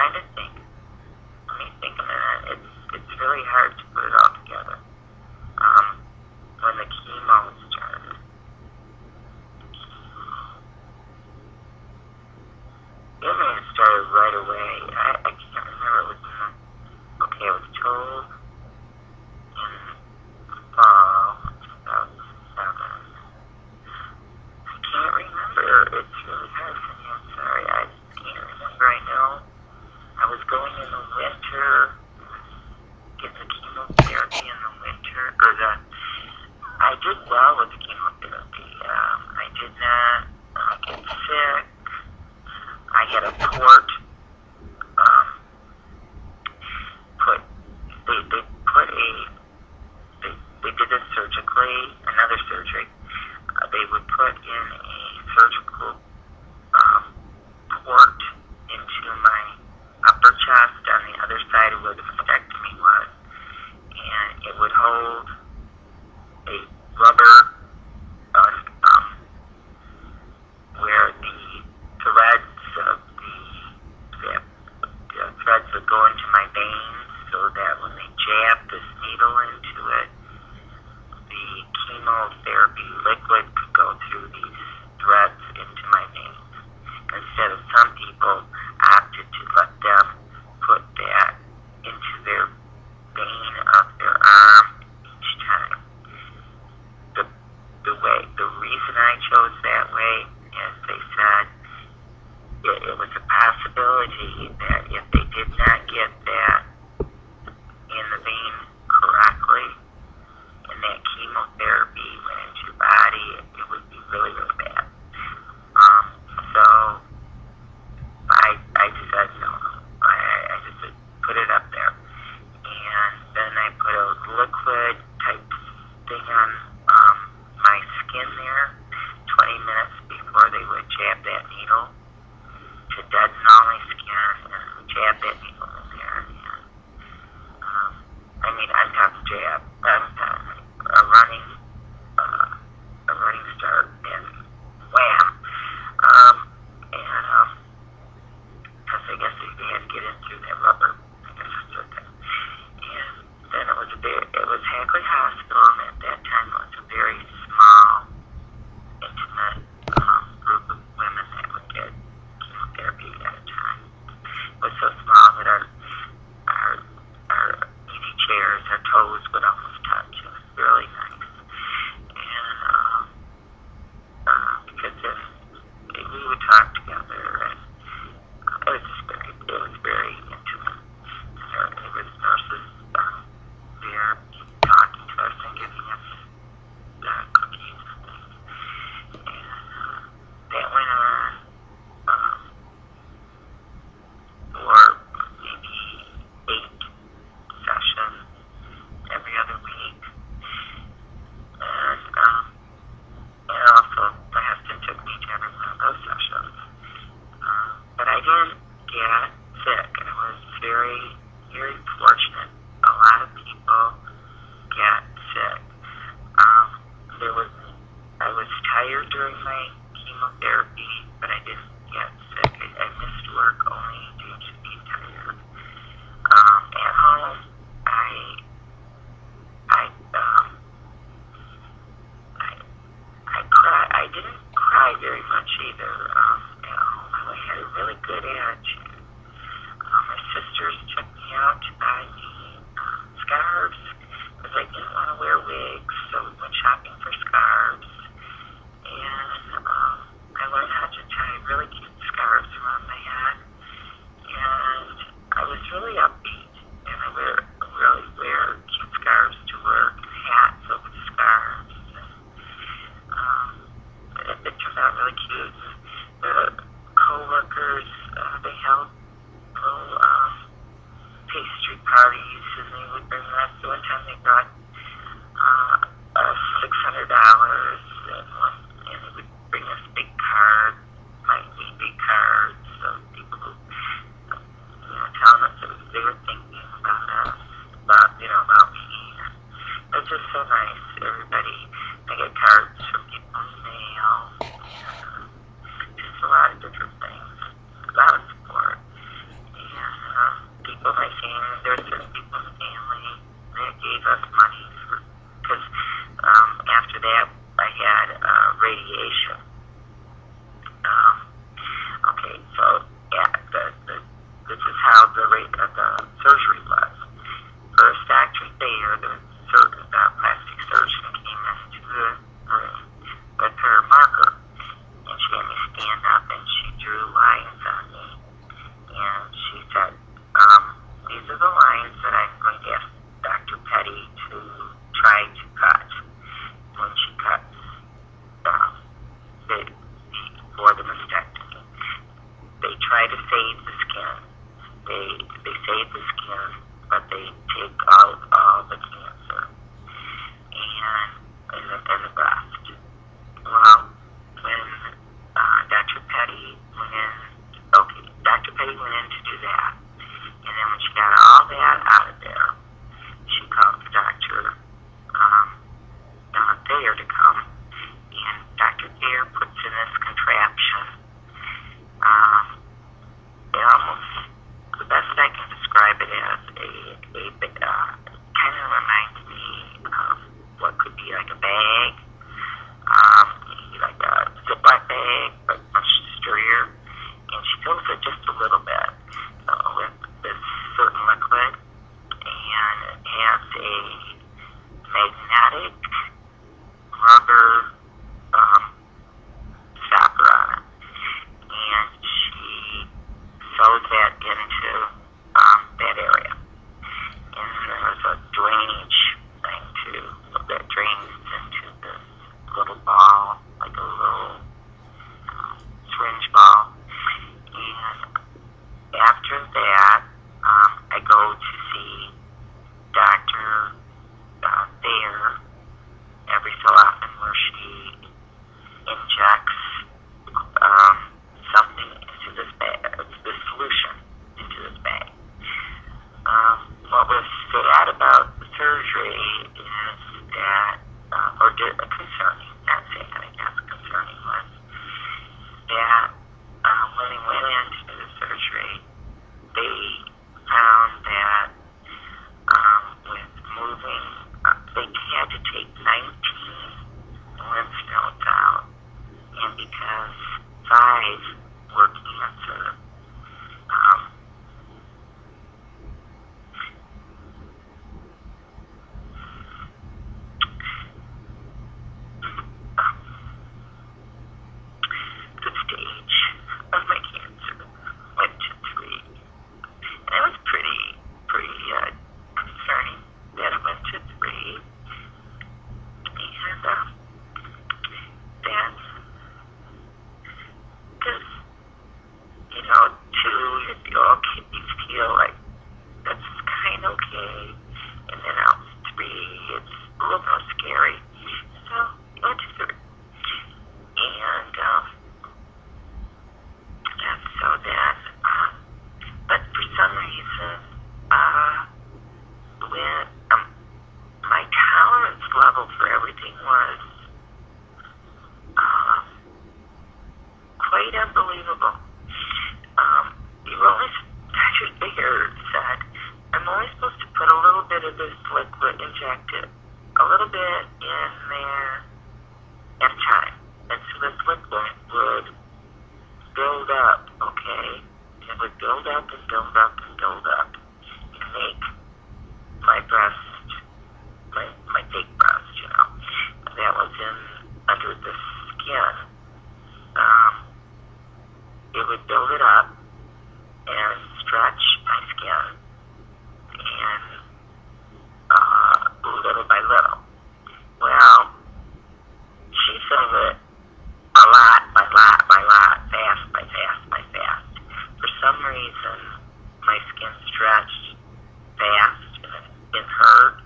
trying to think. Let me think a minute. It's really hard to put it all together. Um, when the chemo started, it may have started right away. I can't remember. It was okay. It was told in fall 2007. I can't remember. It's really hard for me. I'm sorry. I can't remember. I know I was going in the winter, getting the chemotherapy in the winter, I did well with the chemotherapy. I did not get sick. I had a port, um, put, they put they did this surgically, another surgery. They would put in a surgical port into my upper chest on the other side of where the mastectomy was, and it would hold a rubber where the threads of the threads would go into my veins, so that when they jabbed this needle into it, the chemotherapy liquid could go through these threads into my veins. Instead of some people opted to let them put that into their vein of their arm each time. The reason I chose that way is they said it was a possibility that if they did not get that in the vein correctly, and that chemotherapy went into your body, it would be really, really bad. So I said no. I just said, put it up there. And then I put a liquid type thing on my skin there 20 minutes before they would jab that needle to deaden all my skin, and jab that needle in there. And I'm talking jab. I'm talking a running start, and wham. Because I guess they had to get in through that rubber. I guess that's what that. And then it was Hackley Hospital, and at that time it was a very small, intimate group of women that would get chemotherapy at a time. It was so small that our easy chairs, our toes would almost touch. It was really nice. And because then we would talk together, and it was very intimate. It was nurses there talking to us and giving us cookies and things. And that went on for maybe 8 sessions every other week. And also my husband took me to every one of those sessions. But I didn't get sick. I was very, very fortunate. A lot of people get sick. I was tired during my chemotherapy, but I didn't get sick. I missed work only due to being tired. At home, I cried. I didn't cry very much either. At home, I had a really good attitude. My sisters took me out to buy me scarves because I didn't want to wear wigs, so we went shopping for scarves. And I learned how to tie really cute scarves around my head. And I was really upbeat. And I really wear cute scarves to work, and hats over the scarves. And it turned out really cute. The co-workers, they held little pastry parties, and they would bring us. One time they brought $600, and they would bring us big cards, like big cards, so people who, telling us that they were thinking about us, about me. And it's just so nice. Everybody, I get cards from people in the mail, and just a lot of different things, a lot of support. And There's certain people in the family that gave us money because after that I had radiation. Okay, so yeah, this is how the surgery was. First, Dr. Thayer, the plastic surgeon, came into the room with her marker, and she had me stand up, and she drew lines on me, and she said, these are the lines that I'm going to ask Dr. Petty to try to cut when she cuts for the mastectomy. They try to save the skin. They save the skin, but they take out all the cancer and the breast. Well, when Dr. Petty went in, Dr. Petty went in to do that, and then when she got all that out of there, she called for Dr. Thayer to come, and Dr. Thayer puts in this contraption. The best I can describe it as kind of reminds me of what could be like a bag, like a Ziploc bag, but much sturdier, and she fills it just a little bit with this certain liquid, and it has a magnetic rubber stopper on it, and she sews that into that area. And there's a drainage thing too that drains into this little ball, like a little syringe ball. And after that, I go to see Dr. Thayer every so often, where she injects something into this bag, this solution into this bag. What was sad about the surgery is that, concerning, not sad, I guess, concerning was that when he went into the surgery, they found that with moving, they had to take 19 lymph nodes out, and because 5 were cancer, the stage of my cancer went to 3. And it was pretty concerning that it went to 3. And that's because, 2, you feel like that's kind of okay, and then out 3, it's a little more scary. So it went to 3. And so then, but for some reason, when my tolerance level for everything was quite unbelievable. Dr. Thayer said, I'm only supposed to put a little bit of this liquid, inject it, a little bit in there at a time. And so this liquid would build up, okay? And it would build up and build up and build up and make my breast, my fake breast, that was under the skin. It would build it up and stretch my skin, and little by little. Well, she filled it a lot by lot by lot, fast by fast by fast. For some reason, my skin stretched fast and it hurt,